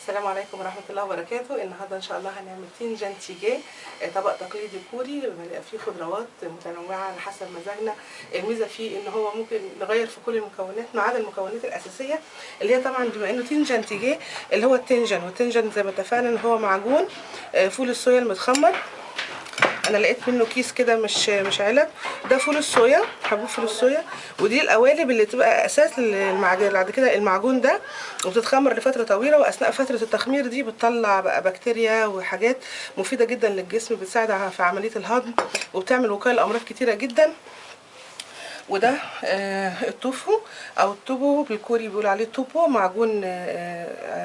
السلام عليكم ورحمة الله وبركاته. النهارده ان شاء الله هنعمل تنجان تيجيه، طبق تقليدي كوري فيه خضروات متنوعة على حسب مزاجنا. الميزة فيه ان هو ممكن نغير في كل المكونات ما عدا المكونات الأساسية اللي هي طبعا بما انه تنجان تيجيه اللي هو التنجان، والتنجان زي ما اتفقنا ان هو معجون فول الصويا المتخمر. انا لقيت منه كيس كده مش علب، ده فول الصويا، حبوب فول الصويا. ودي القوالب اللي تبقى اساس للمعجون. بعد كده المعجون ده وبتتخمر لفتره طويله، واثناء فتره التخمير دي بتطلع بقى بكتيريا وحاجات مفيده جدا للجسم، بتساعد في عمليه الهضم وبتعمل وقايه لامراض كتيره جدا. وده التوفو او التوبو بالكوري بيقول عليه توبو، معجون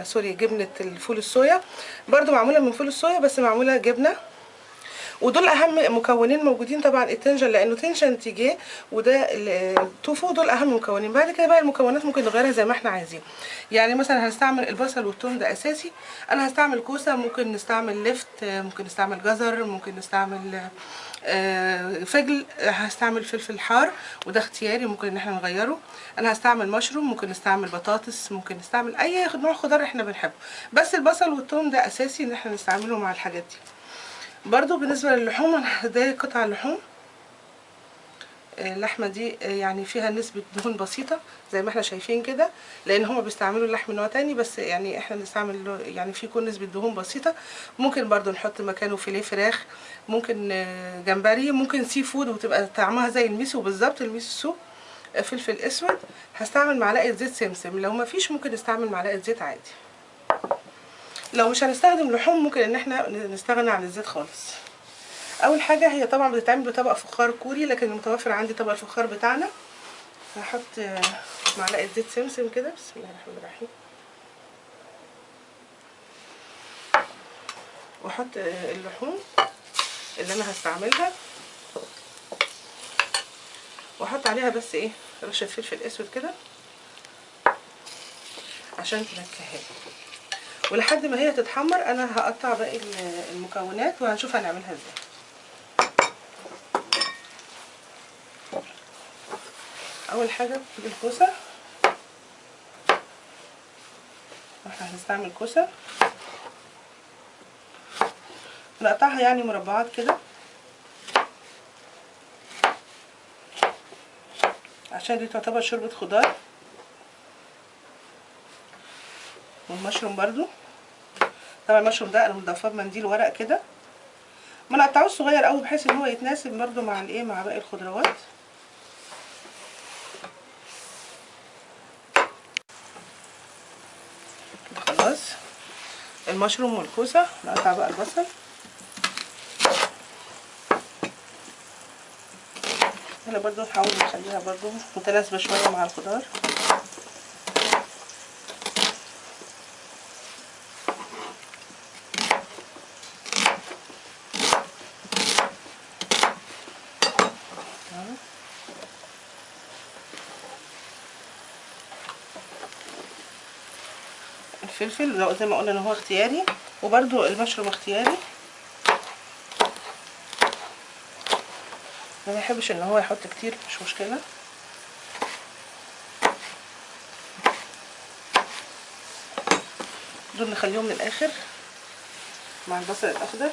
سوري جبنه الفول الصويا، برضو معموله من فول الصويا بس معموله جبنه. ودول اهم مكونين موجودين طبعا التنجان لانه تنجان تيجيه، وده التوفو، دول اهم مكونين. بعد كده بقى المكونات ممكن نغيرها زي ما احنا عايزين. يعني مثلا هنستعمل البصل والثوم، ده اساسي. انا هستعمل كوسه، ممكن نستعمل لفت، ممكن نستعمل جزر، ممكن نستعمل فجل، هستعمل فلفل حار وده اختياري ممكن ان احنا نغيره. انا هستعمل مشروم، ممكن نستعمل بطاطس، ممكن نستعمل اي نوع خضار احنا بنحبه، بس البصل والثوم ده اساسي ان احنا نستعمله مع الحاجات دي. برضو بالنسبة للحوم، ده قطع اللحوم. اللحمة دي يعني فيها نسبة دهون بسيطة زي ما احنا شايفين كده، لان هما بيستعملوا اللحم نوع تاني، بس يعني احنا بنستعمل يعني في يكون نسبة دهون بسيطة. ممكن برضو نحط مكانه فيليه فراخ، ممكن جمبري، ممكن سي فود وتبقى طعمها زي الميسو بالظبط، الميسو سوب. فلفل اسود. هستعمل معلقة زيت سمسم، لو مفيش ممكن نستعمل معلقة زيت عادي. لو مش هنستخدم لحوم ممكن ان احنا نستغنى عن الزيت خالص. اول حاجه هي طبعا بتتعمل بطبق فخار كوري، لكن المتوفر عندي طبق الفخار بتاعنا. هحط معلقه زيت سمسم كده، بسم الله الرحمن الرحيم، واحط اللحوم اللي انا هستعملها، واحط عليها بس ايه رشه فلفل اسود كده عشان تنكهها. ولحد ما هي تتحمر انا هقطع باقي المكونات وهنشوف هنعملها ازاي. اول حاجه الكوسه، احنا هنستعمل كوسه نقطعها يعني مربعات كده عشان دي تعتبر شوربه خضار. والمشروم برضو، طبعا المشروم ده انا مضافاه بمنديل ورق كده، ما نقطعوش صغير قوي بحيث ان هو يتناسب برضو مع الايه مع باقي الخضروات. خلاص المشروم والكوسه. نقطع بقى البصل، هنا برضو نحاول نخليها برضو متناسبه شويه مع الخضار. الفلفل زي ما قلنا ان هو اختياري، وبرضو المشروم اختياري، ما بيحبش ان هو يحط كتير، مش مشكله. دول نخليهم للاخر مع البصل الاخضر.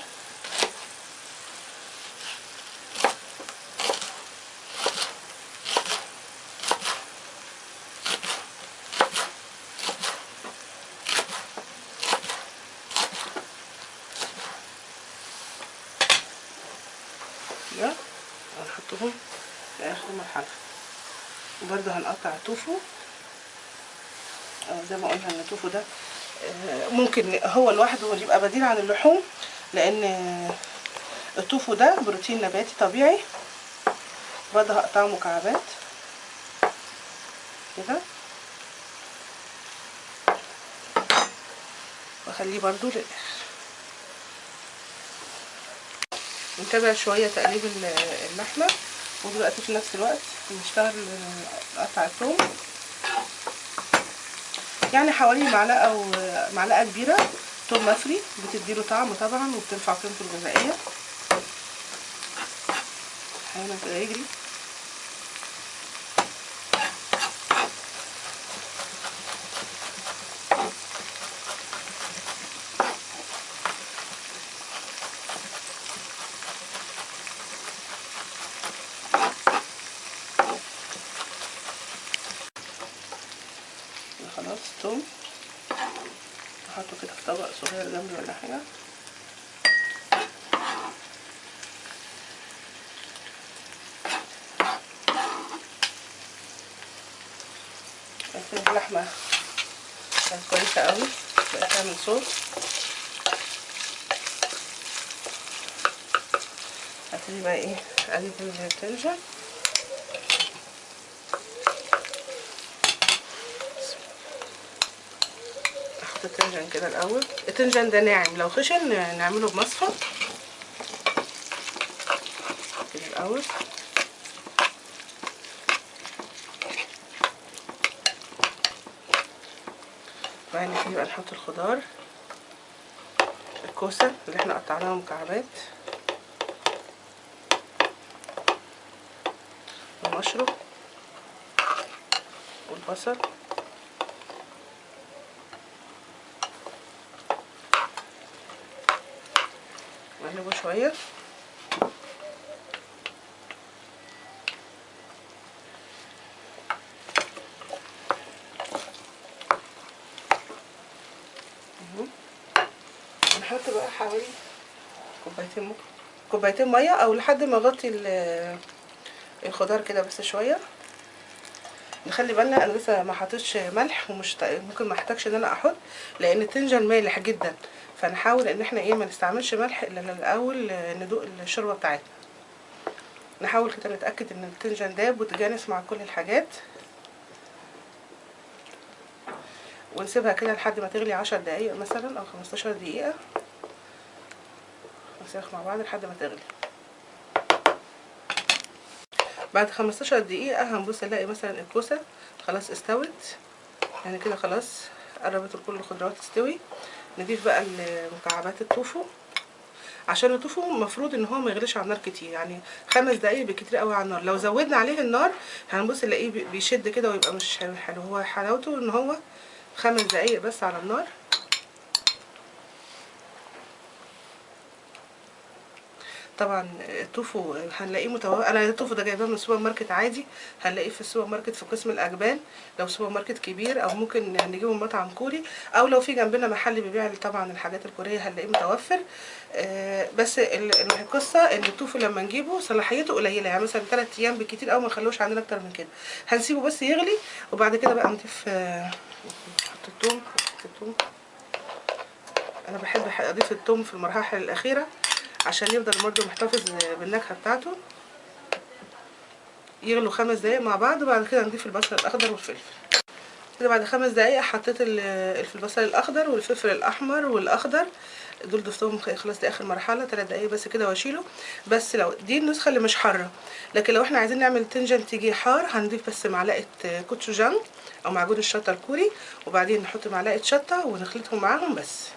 ده هنحطهم في اخر مرحله. وبرده هنقطع التوفو، زي ما قلنا ان التوفو ده ممكن هو لوحده يبقى بديل عن اللحوم، لان التوفو ده بروتين نباتي طبيعي. برده هقطعه مكعبات كده واخليه برده للاخر. نتابع شويه تقليب اللحمه، ودلوقتي في نفس الوقت نشتغل نقطع الثوم، يعني حوالي معلقه او معلقه كبيره ثوم مفري، بتديله طعم طبعا وبترفع قيمته الغذائيه. احيانا كده يجري. احطه كده في طبق صغير جنبي ولا حاجه. اللحمه كانت كويسه قوي، بقت تعمل صوت. هبتدي بقى ايه اقلب البتنجان. احط البتنجان كده الاول. البتنجان ده ناعم، لو خشن نعمله بمصفى كده الاول. بعدين نبتدي بقى نحط الخضار، الكوسه اللي احنا قطعناها مكعبات، والمشروم والبصل، نقلبه شويه. نحط بقى حوالي كوبايتين ميه، او لحد ما اغطي الخضار كده بس شويه. نخلي بالنا انا لسه ما حطيتش ملح، ومش ممكن ما احتاجش ان انا احط، لان التنجان مالح جدا، فنحاول ان احنا ايه ما نستعملش ملح الا الاول ندوق الشوربه بتاعتنا. نحاول كده نتاكد ان التنجان داب وتجانس مع كل الحاجات، ونسيبها كده لحد ما تغلي 10 دقايق مثلا او 15 دقيقه. نسيخ مع بعض لحد ما تغلي. بعد 15 دقيقه هنبص نلاقي مثلا الكوسه خلاص استوت، يعني كده خلاص قربت كل الخضروات تستوي. نضيف بقى مكعبات التوفو، عشان التوفو المفروض ان هو ما يغليش على النار كتير، يعني 5 دقايق بكتير قوي على النار. لو زودنا عليه النار هنبص نلاقيه بيشد كده ويبقى مش حلو. هو حلاوته ان هو 5 دقايق بس على النار. طبعا التوفو هنلاقيه متوفر. انا التوفو ده جايباه من السوبر ماركت عادي، هنلاقيه في السوبر ماركت في قسم الاجبان لو سوبر ماركت كبير، او ممكن نجيبه من مطعم كوري، او لو في جنبنا محل بيبيع طبعا الحاجات الكوريه هنلاقيه متوفر. بس القصه ان التوفو لما نجيبه صلاحيته قليله، يعني مثلا 3 ايام بالكتير، او ما نخلوش عندنا اكتر من كده. هنسيبه بس يغلي، وبعد كده بقى نضيف نحط الثوم. انا بحب اضيف الثوم في المراحل الاخيره عشان يفضل برضه محتفظ بالنكهه بتاعته. يغلوا 5 دقايق مع بعض، وبعد كده نضيف البصل الاخضر والفلفل. كده بعد 5 دقايق حطيت البصل الاخضر والفلفل الاحمر والاخضر، دول ضفتهم خلاص. دي اخر مرحله، 3 دقايق بس كده واشيله. بس لو دي النسخه اللي مش حاره، لكن لو احنا عايزين نعمل تنجان تيجي حار هنضيف بس معلقه كوتشوجان او معجون الشطه الكوري، وبعدين نحط معلقه شطه ونخلطهم معاهم بس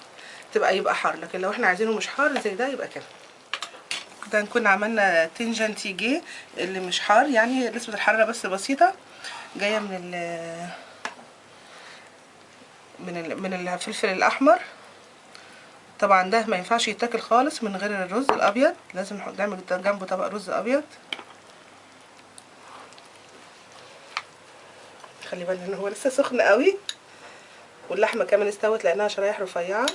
يبقى حار. لكن لو احنا عايزينه مش حار زي ده يبقى كده. كده نكون عملنا تنجان تيجي اللي مش حار، يعني نسبة الحرارة بس بسيطة جاية من الفلفل الأحمر. طبعا ده ما ينفعش يتاكل خالص من غير الرز الأبيض، لازم نعمل جنبه طبق رز أبيض. خلي بالنا ان هو لسه سخن قوي، واللحمة كمان استوت لأنها شرايح رفيعة.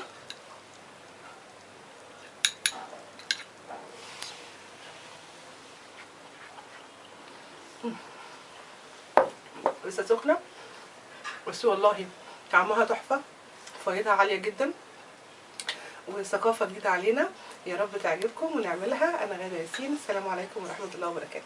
لسه سخنة بس والله طعمها تحفة، فايدها عالية جدا، وثقافة جديدة علينا. يا رب تعجبكم ونعملها. أنا غادة ياسين، السلام عليكم ورحمة الله وبركاته.